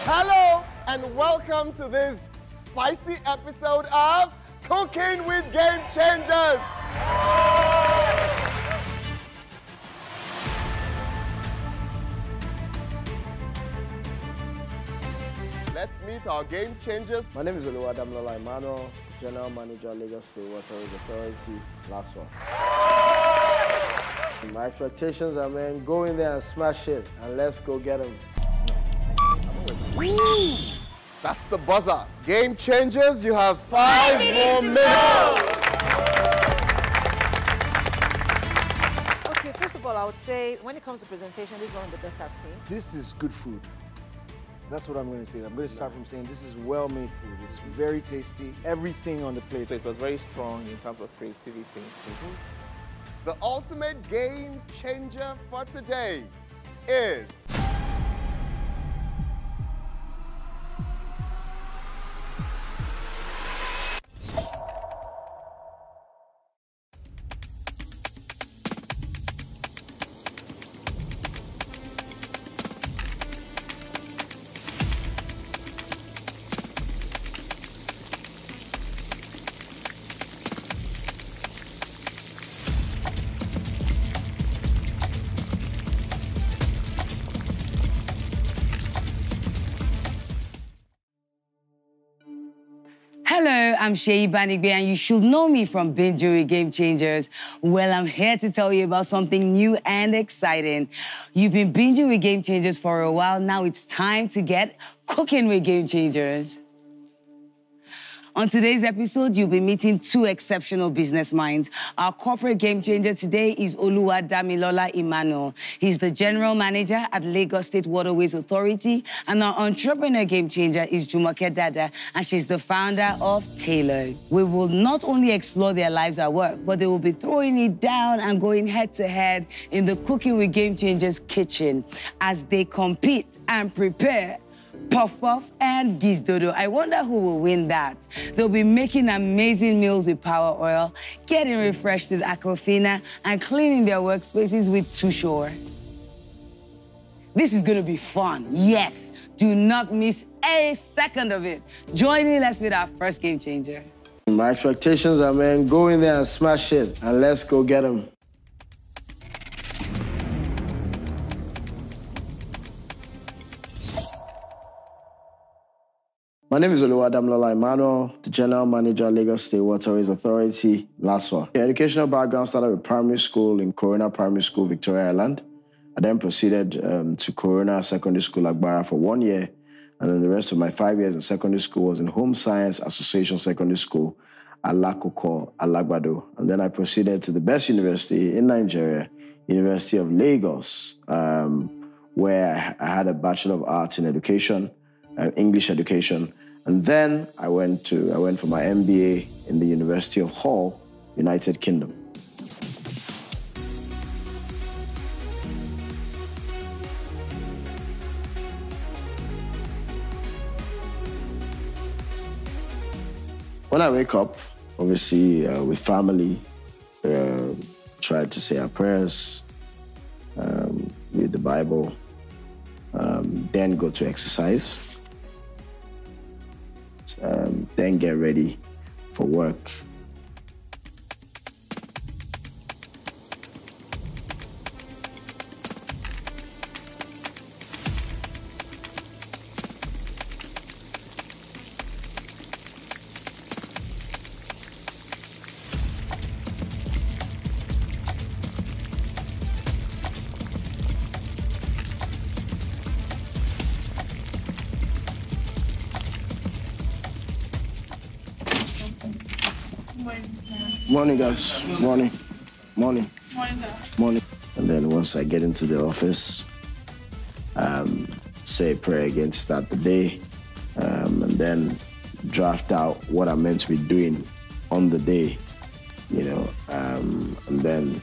Hello and welcome to this spicy episode of Cooking with Game Changers. Let's meet our Game Changers. My name is Damilola Emmanuel, General Manager of State Waterways Authority, LASWA. My expectations are, man, go in there and smash it, and let's go get them. That's the buzzer. Game Changers, you have 5 more minutes. Okay, first of all, I would say when it comes to presentation, this is one of the best I've seen. This is good food. That's what I'm going to say. I'm going to start from saying this is well-made food. It's very tasty. Everything on the plate. It was very strong in terms of creativity. The ultimate game changer for today is... Hello, I'm Sheyi Banigbe, and you should know me from binging with Game Changers. Well, I'm here to tell you about something new and exciting. You've been binging with Game Changers for a while. Now it's time to get cooking with Game Changers. On today's episode, you'll be meeting 2 exceptional business minds. Our corporate game changer today is Damilola Emmanuel. He's the General Manager at Lagos State Waterways Authority. And our entrepreneur game changer is Jumoke Dada, and she's the founder of Taylor. We will not only explore their lives at work, but they will be throwing it down and going head-to-head in the Cooking with Game Changers kitchen as they compete and prepare Puff Puff and Giz Dodo. I wonder who will win that. They'll be making amazing meals with power oil, getting refreshed with Aquafina, and cleaning their workspaces with Too Sure. This is gonna be fun, yes. Do not miss a second of it. Join me, let's meet our first game changer. My expectations are, man, go in there and smash it, and let's go get them. My name is Damilola Emmanuel, the General Manager of Lagos State Waterways Authority, LASWA. The educational background started with primary school in Corona Primary School, Victoria Island. I then proceeded to Corona Secondary School, Abaga for 1 year. And then the rest of my 5 years in secondary school was in Home Science Association Secondary School, Alakoko, Alagbado. And then I proceeded to the best university in Nigeria, University of Lagos, where I had a Bachelor of Arts in Education, English education. And then I went for my MBA in the University of Hull, United Kingdom. When I wake up, obviously with family, try to say our prayers, read the Bible, then go to exercise. Then get ready for work. Morning, guys. Morning. Morning. Morning, sir. Morning. And then once I get into the office, say a prayer again to start the day, and then draft out what I'm meant to be doing on the day, you know, and then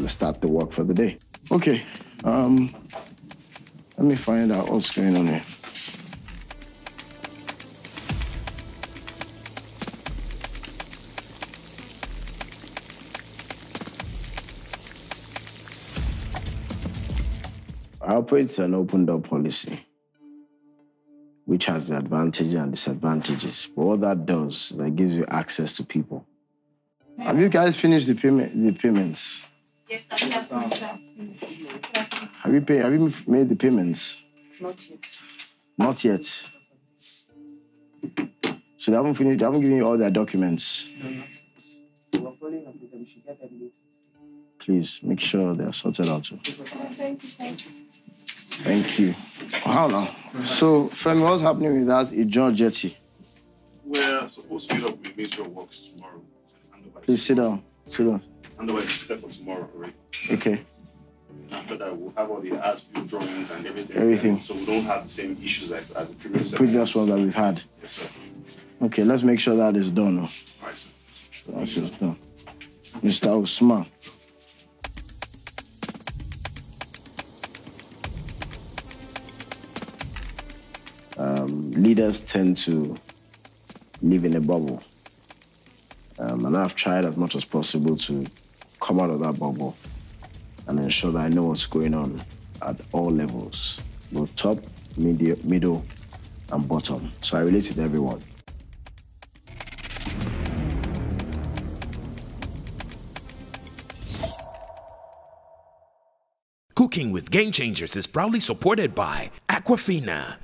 start the work for the day. Okay. Let me find out what's going on here. I operate an open door policy. which has the advantages and disadvantages. But what that does, that gives you access to people. Have you guys finished the payments? Yes, sir. Have you made the payments? Not yet. Not yet. So they haven't finished, they haven't given you all their documents? No, not yet. We're following up with them. We should get them later. Please make sure they're sorted out too. Thank you. Thank you. How now? So, Femi, what's happening with that Ijon jetty? We're supposed to meet up with Ministry of Works tomorrow. Please sit down. Sit down. Otherwise, it's set for tomorrow, right? Okay. After that, we'll have all the as-built drawings and everything. Everything. So we don't have the same issues as the previous ones that we've had. Yes, sir. Okay, let's make sure that is done. All right, sir. That's just done. Mr. Osman. Leaders tend to live in a bubble. And I've tried as much as possible to come out of that bubble and ensure that I know what's going on at all levels, both top, middle, and bottom. So I relate with everyone. Cooking with GameChangers is proudly supported by Aquafina.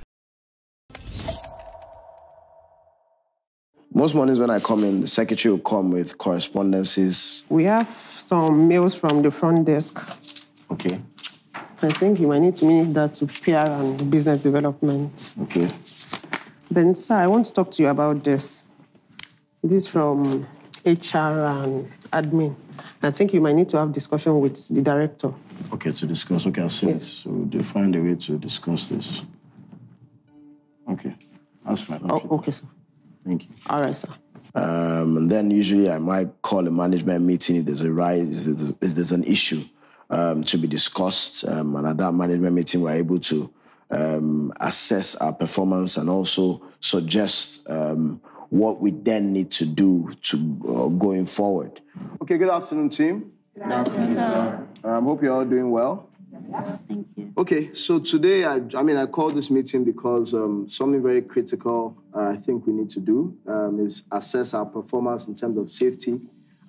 Most mornings when I come in, the secretary will come with correspondences. We have some mails from the front desk. Okay. I think you might need to meet that to PR and business development. Okay. Then, sir, I want to talk to you about this. This is from HR and admin. I think you might need to have discussion with the director. Okay, to discuss. Okay, I'll see this. So we'll find a way to discuss this. Okay, that's fine. Oh, okay, sir. Thank you. All right, sir. And then usually I might call a management meeting if there's if there's an issue to be discussed. And at that management meeting, we're able to assess our performance and also suggest what we then need to do to going forward. Okay, good afternoon, team. Good afternoon, sir. I hope you're all doing well. Yes, thank you. Okay, so today, I called this meeting because something very critical I think we need to do is assess our performance in terms of safety.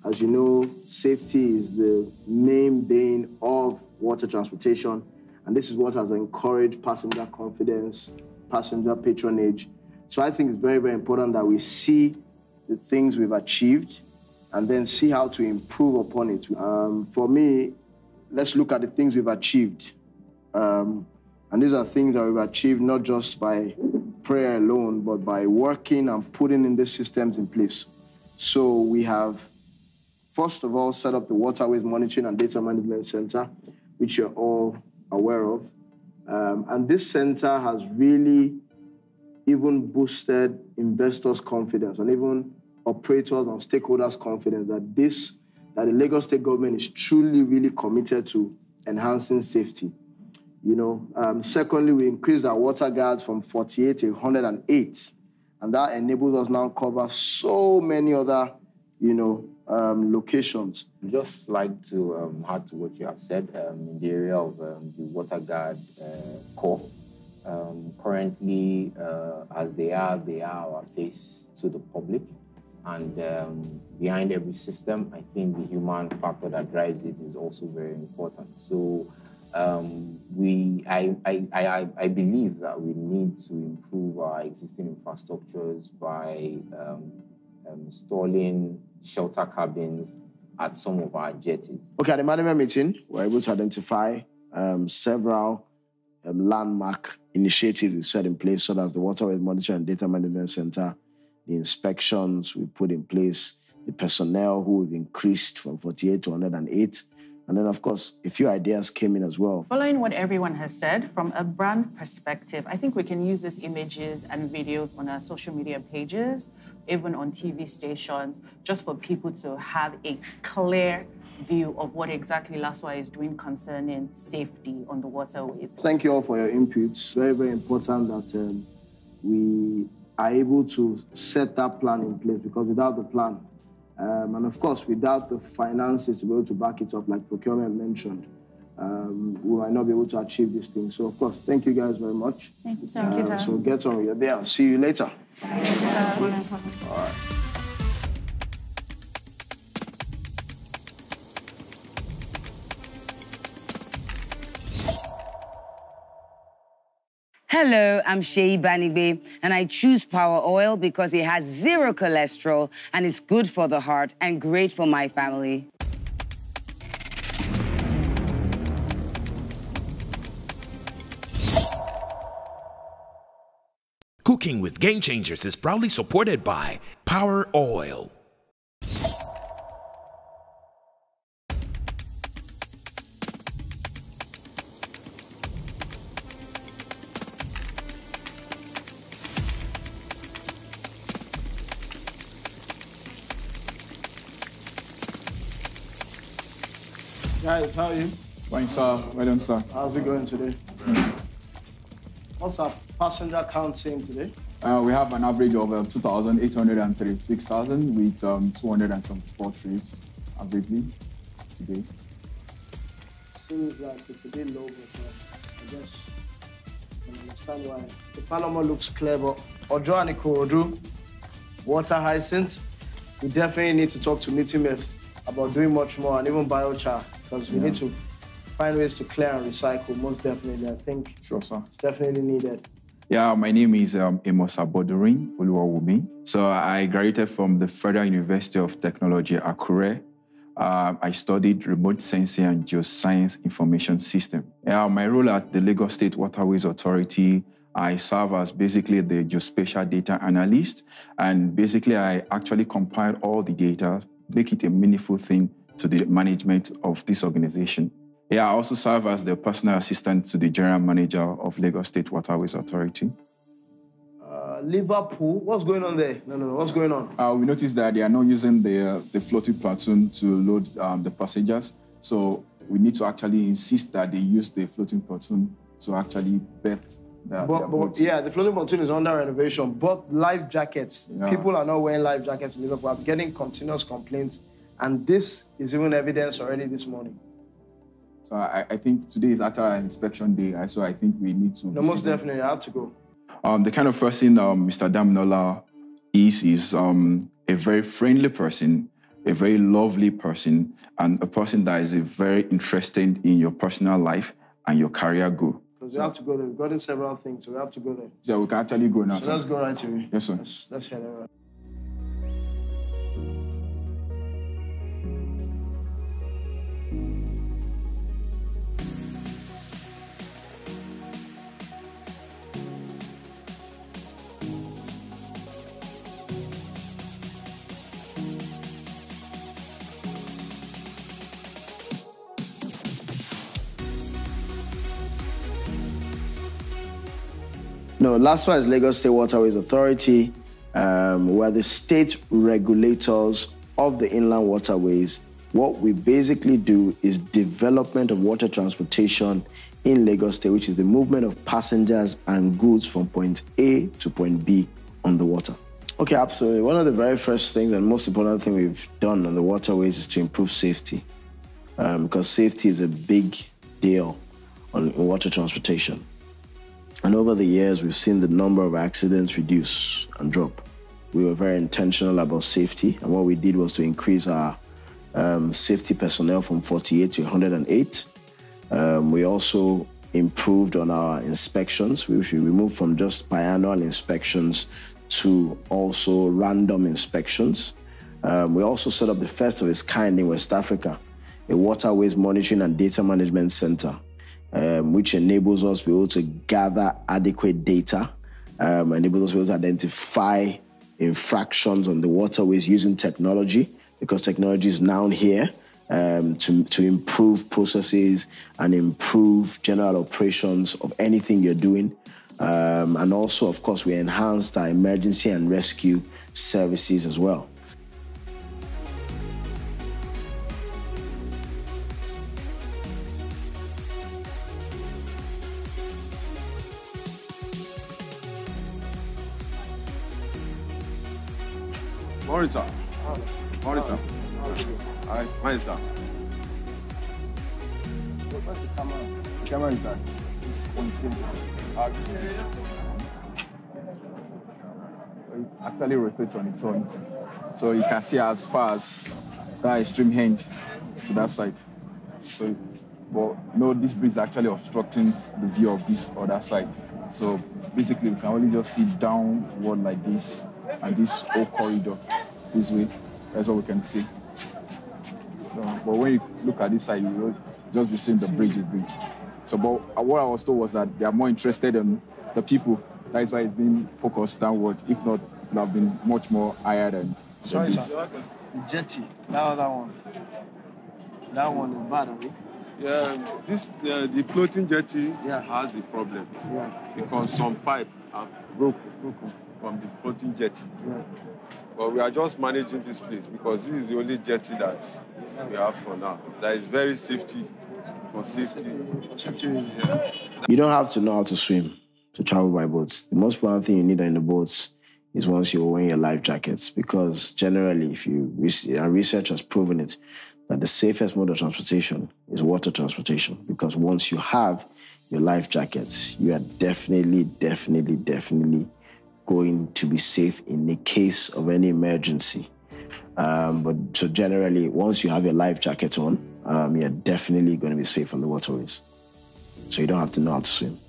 As you know, safety is the main bane of water transportation, and this is what has encouraged passenger confidence, passenger patronage. So I think it's very, very important that we see the things we've achieved and then see how to improve upon it. For me, let's look at the things we've achieved. And these are things that we've achieved not just by prayer alone, but by working and putting in these systems in place. So we have, first of all, set up the Waterways Monitoring and Data Management Center, which you're all aware of. And this center has really even boosted investors' confidence and even operators and stakeholders' confidence that the Lagos State government is truly, really committed to enhancing safety. You know, secondly, we increased our water guards from 48 to 108, and that enables us now cover so many other, locations. I'd just like to add to what you have said in the area of the water guard corps. Currently, as they are our face to the public. And behind every system, I think the human factor that drives it is also very important. So I believe that we need to improve our existing infrastructures by installing shelter cabins at some of our jetties. Okay, at the management meeting, we're able to identify several landmark initiatives we set in place, such as the Waterways Monitoring and Data Management Center, the inspections we put in place, the personnel who we've increased from 48 to 108. And then, of course, a few ideas came in as well. Following what everyone has said, from a brand perspective, I think we can use these images and videos on our social media pages, even on TV stations, just for people to have a clear view of what exactly LASWA is doing concerning safety on the waterways. Thank you all for your inputs. Very, very important that we are able to set that plan in place, because without the plan, and of course, without the finances to be able to back it up, like procurement mentioned, we might not be able to achieve these things. So, of course, thank you guys very much. Thank you, sir. So get on with your day. I'll see you later. All right. Hello, I'm Sheyi Banigbe, and I choose Power Oil because it has 0 cholesterol and it's good for the heart and great for my family. Cooking with GameChangers is proudly supported by Power Oil. Guys, how are you? Fine, sir. Well done, sir. How's it going today? What's our passenger count saying today? We have an average of 2,836,000 with 274 trips averagely today. Seems like it's a bit low, but I guess I can understand why. The Panama looks clear, but Ojo and Ikorodu, Water Hyacinth, we definitely need to talk to Mitimeth about doing much more, and even biochar, because we need to find ways to clear and recycle, most definitely. I think sure, sir. It's definitely needed. Yeah, my name is Amos Abodorin Oluwawumi. So I graduated from the Federal University of Technology, Akure. I studied remote sensing and geoscience information system. My role at the Lagos State Waterways Authority, I serve as basically the geospatial data analyst, and basically I actually compile all the data, make it a meaningful thing to the management of this organization. I also serve as the personal assistant to the General Manager of Lagos State Waterways Authority. Liverpool, what's going on there? No, what's going on? We noticed that they are not using the floating platoon to load the passengers, so we need to actually insist that they use the floating platoon to actually bet the the floating platoon is under renovation, but life jackets, people are not wearing life jackets in Liverpool. I'm getting continuous complaints, and this is even evidence already this morning. So I think today is actually an inspection day, so I think we need to... No, most definitely, I have to go. The kind of person Mr. Damilola is a very friendly person, a very lovely person, and a person that is very interested in your personal life and your career goal. Because we have to go there. We've gotten several things, so we have to go there. So we can actually go now. So let's go right away. Yes, sir. Let's head over. No, LASWA is Lagos State Waterways Authority. We're the state regulators of the inland waterways. What we basically do is development of water transportation in Lagos State, which is the movement of passengers and goods from point A to point B on the water. Okay, absolutely. One of the very first things and most important thing we've done on the waterways is to improve safety, because safety is a big deal in water transportation. And over the years, we've seen the number of accidents reduce and drop. We were very intentional about safety, and what we did was to increase our safety personnel from 48 to 108. We also improved on our inspections. We moved from just biannual inspections to also random inspections. We also set up the first of its kind in West Africa, a waterways monitoring and data management center, which enables us to be able to gather adequate data, enables us to be able to identify infractions on the waterways using technology, because technology is now here to improve processes and improve general operations of anything you're doing. And also, of course, we enhanced our emergency and rescue services as well. Morning, sir. Morning, sir. Hi, morning, sir. What's the camera? The camera is that. It actually rotates on its own. So you can see as far as that extreme end to that side. So, but no, this bridge is actually obstructing the view of this other side. So basically, we can only just see downward like this, and this whole corridor this way. That's what we can see. So, but when you look at this side, you will just be seeing the bridge. So, but what I was told was that they are more interested in the people. That is why it's being focused downward. If not, it would have been much more higher than Sorry, this. sir. The jetty, that other one. That one is bad, okay? Yeah, the floating jetty has a problem. Yeah. Because some pipe are broken from the floating jetty. Yeah. But we are just managing this place because this is the only jetty that we have for now. That is very safety. Yeah. You don't have to know how to swim to travel by boats. The most important thing you need in the boats is once you're wearing your life jackets, because generally, research has proven it, that the safest mode of transportation is water transportation, because once you have your life jackets, you are definitely going to be safe in the case of any emergency. But so generally, once you have your life jacket on, you're definitely going to be safe on the waterways. So you don't have to know how to swim.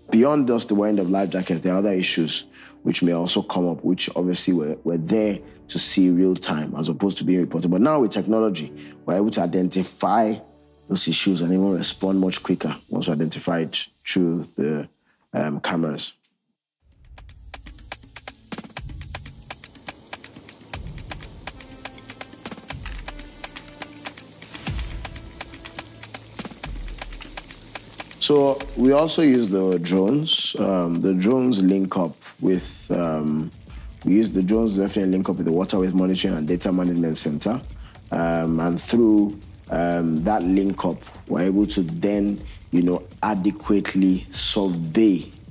Beyond just the wearing of life jackets, there are other issues which may also come up, which obviously we're there to see real time as opposed to being reported. But now with technology, we're able to identify those issues and even respond much quicker once we identify it through the cameras. So we also use the drones. The drones link up with, we use the drones to definitely link up with the Waterways Monitoring and Data Management Center. And through that link up, we're able to then, adequately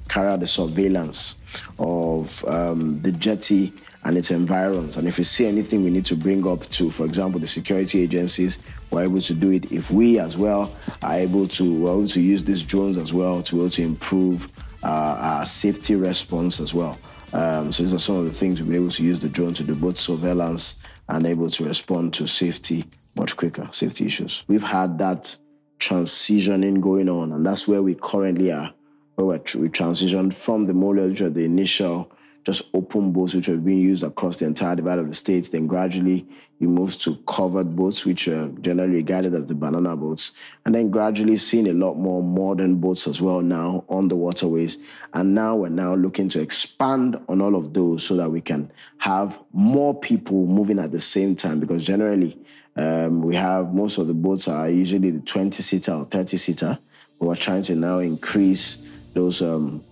carry out the surveillance of the jetty and its environs. And if we see anything we need to bring up to, for example, the security agencies, we're able to do it. If we as well are we're able to use these drones as well to be able to improve our safety response as well. So these are some of the things we've been able to use the drone to do, both surveillance and able to respond to safety much quicker, safety issues. We've had that transitioning going on, and that's where we currently are, where we transitioned from the MOLA, which are the initial just open boats, which were being used across the entire divide of the states. Then gradually you move to covered boats, which are generally regarded as the banana boats. And then gradually seeing a lot more modern boats as well now on the waterways. And now we're looking to expand on all of those so that we can have more people moving at the same time, because generally we have most of the boats are usually the 20-seater or 30-seater, but we're trying to now increase those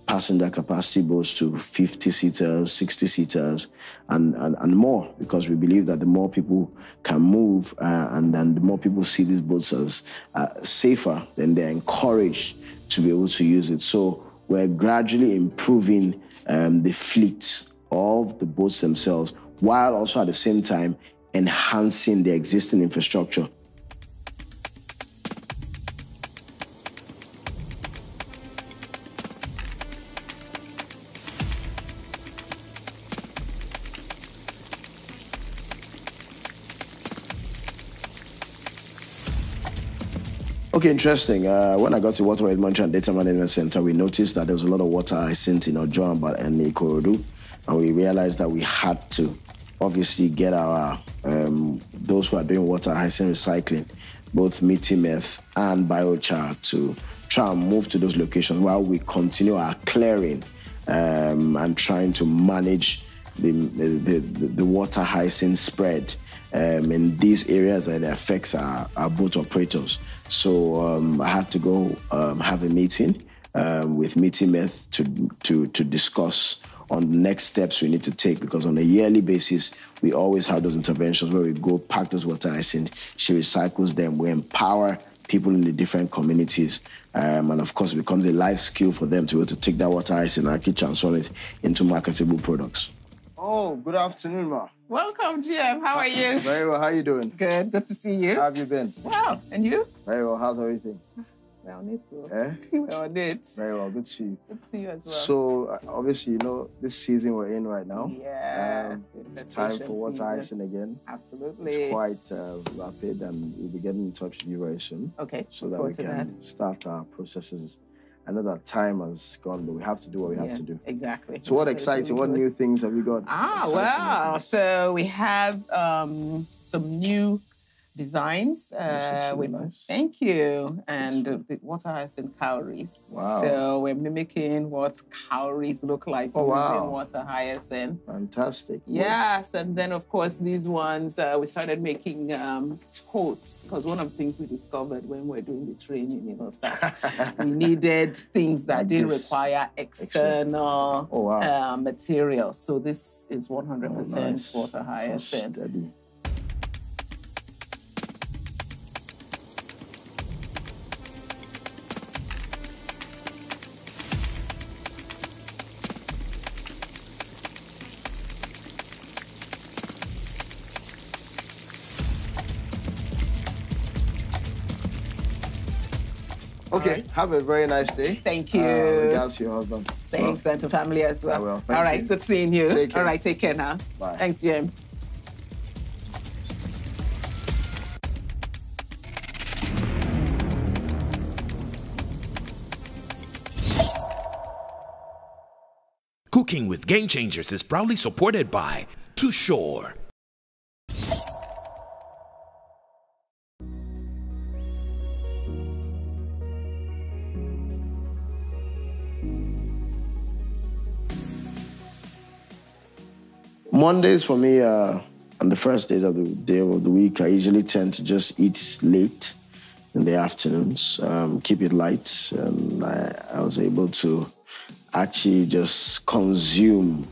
passenger capacity boats to 50-seaters, 60-seaters, and more, because we believe that the more people can move and the more people see these boats as safer, then they're encouraged to be able to use it. So we're gradually improving the fleet of the boats themselves, while also at the same time enhancing the existing infrastructure. Okay, interesting. When I got to Waterways Monitoring and Data Management Center, we noticed that there was a lot of water hyacinth in Ojo and Ikorodu, and we realized that we had to obviously get our those who are doing water hyacinth recycling, both Metimeth and biochar, to try and move to those locations while we continue our clearing and trying to manage the water hyacinth spread in these areas that affects our boat operators. So I had to go have a meeting with Metimeth to discuss on the next steps we need to take, because on a yearly basis, we always have those interventions where we go pack those water hyacinth, she recycles them, we empower people in the different communities, and of course it becomes a life skill for them to be able to take that water hyacinth and actually transform it into marketable products. Oh, good afternoon, ma. Welcome, GM. How are you? Very well. How are you doing? Good. Good to see you. How have you been? Wow. And you? Very well. How's everything? We're on it too. Eh? We're on it. Very well, good to see you. Good to see you as well. So, obviously, you know, this season we're in right now. Yes. It's time for water icing again. Absolutely. It's quite rapid, and we'll be getting in touch with you very soon. Okay. So that we can start our processes. I know that time has gone, but we have to do what we have to do. Exactly. So what exciting, what new things have you got? Well, so we have some new designs. Really nice. Thank you. And the water hyacinth cowries. Wow. So we're mimicking what cowries look like using water hyacinth. Fantastic. Yes, and then of course these ones, we started making totes, because one of the things we discovered when we were doing the training, you know, that we needed things that didn't require external material. So this is 100% water hyacinth. Okay, have a very nice day. Thank you. Regards to your husband. Thanks, and to family as well. I will. All right, good seeing you. Take care. All right, take care now. Bye. Thanks, Jim. Cooking with GameChangers is proudly supported by Too Shore. Mondays for me, on the first days of the week, I usually tend to just eat late in the afternoons, keep it light, and I was able to actually just consume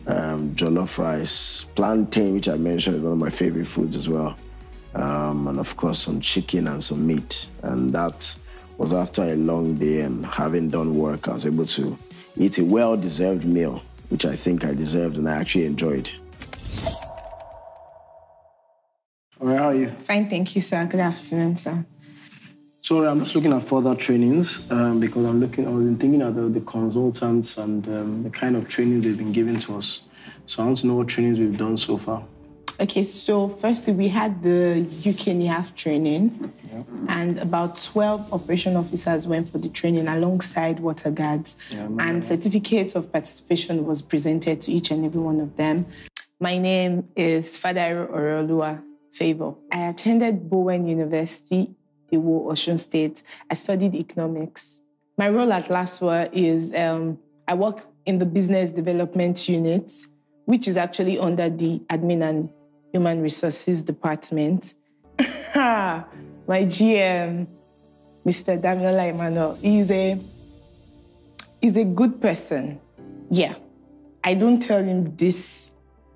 jollof rice, plantain, which I mentioned is one of my favorite foods as well, and of course some chicken and some meat. And that was after a long day, and having done work, I was able to eat a well-deserved meal, which I think I deserved and I actually enjoyed. All right, how are you? Fine, thank you, sir. Good afternoon, sir. Sorry, I'm just looking at further trainings because I've been thinking about the consultants and the kind of trainings they've been giving to us. So I want to know what trainings we've done so far. Okay, so firstly, we had the UK NIAF training, and about 12 operation officers went for the training alongside water guards, and certificate of participation was presented to each and every one of them. My name is Fadairo Orolua Favor. I attended Bowen University, Iwo, Osun State. I studied economics. My role at LASWA is I work in the business development unit, which is actually under the admin and human resources department. My GM, Mr. Damilola Emmanuel, is a good person. Yeah, I don't tell him this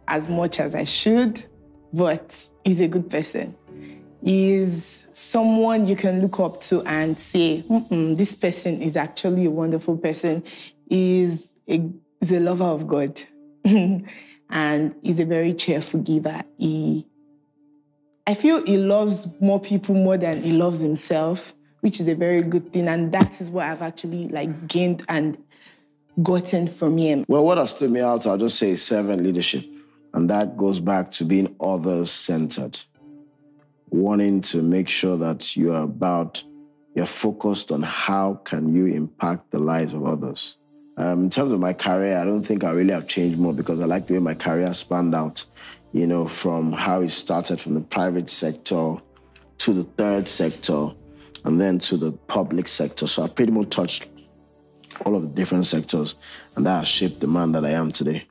as much as I should, but he's a good person. He's someone you can look up to and say, this person is actually a wonderful person. He's a lover of God. And he's a very cheerful giver. I feel he loves more people more than he loves himself, which is a very good thing. And that is what I've actually gained and gotten from him. Well, what has stood me out, I'll just say, is servant leadership. And that goes back to being others-centered. Wanting to make sure that you're focused on how can you impact the lives of others. In terms of my career, I don't think I really have changed more because I like the way my career spanned out, you know, from how it started from the private sector to the third sector and then to the public sector. So I've pretty much touched all of the different sectors, and that has shaped the man that I am today.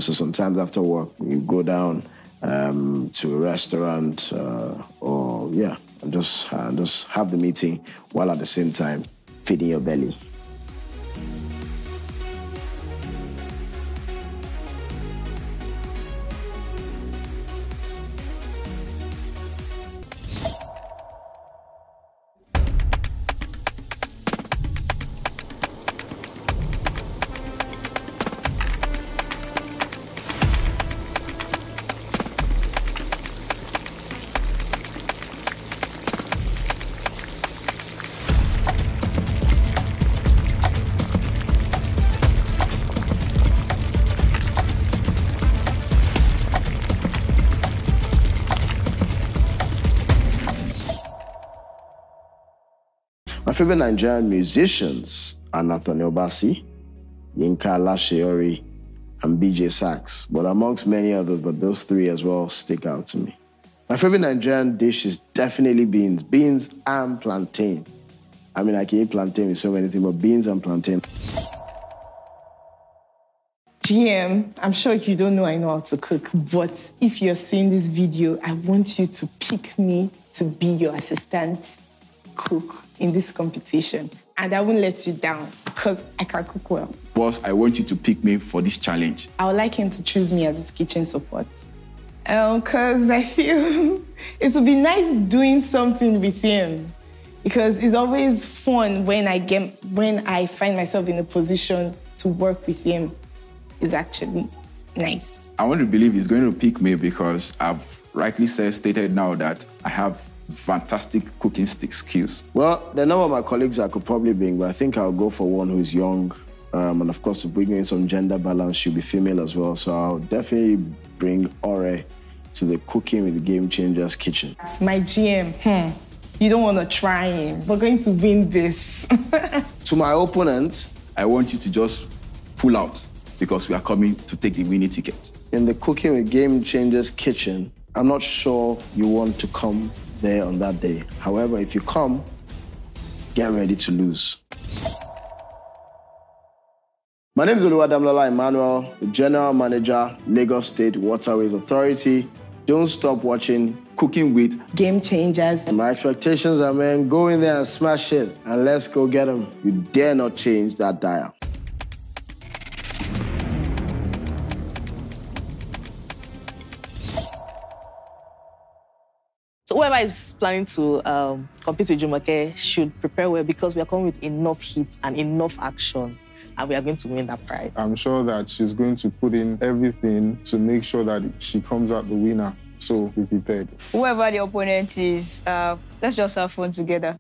So sometimes after work, you go down to a restaurant and just have the meeting while at the same time feeding your belly. My favorite Nigerian musicians are Nathaniel Bassey, Yinka Lasheori, and BJ Sachs, but amongst many others, but those three as well stick out to me. My favorite Nigerian dish is definitely beans. Beans and plantain. I mean, I can eat plantain with so many things, but beans and plantain. GM, I'm sure you don't know I know how to cook, but if you're seeing this video, I want you to pick me to be your assistant cook in this competition. And I won't let you down because I can cook well. Boss, I want you to pick me for this challenge. I would like him to choose me as his kitchen support. Because I feel it would be nice doing something with him. Because it's always fun when I find myself in a position to work with him. It's actually nice. I want to believe he's going to pick me because I've rightly stated now that I have fantastic cooking skills. Well, there are none of my colleagues I could probably bring, but I think I'll go for one who's young. And of course, to bring in some gender balance, she'll be female as well. So I'll definitely bring Ore to the Cooking with GameChangers kitchen. It's my GM. You don't want to try him. We're going to win this. To my opponents, I want you to just pull out because we are coming to take the winning ticket. In the Cooking with GameChangers kitchen, I'm not sure you want to come there on that day. However, if you come, get ready to lose. My name is Damilola Emmanuel, the General Manager, Lagos State Waterways Authority. Don't stop watching Cooking with GameChangers. My expectations are, man, go in there and smash it, and let's go get them. You dare not change that dial. So whoever is planning to compete with Jumoke should prepare well because we are coming with enough heat and enough action, and we are going to win that prize. I'm sure that she's going to put in everything to make sure that she comes out the winner. So be prepared. Whoever the opponent is, let's just have fun together.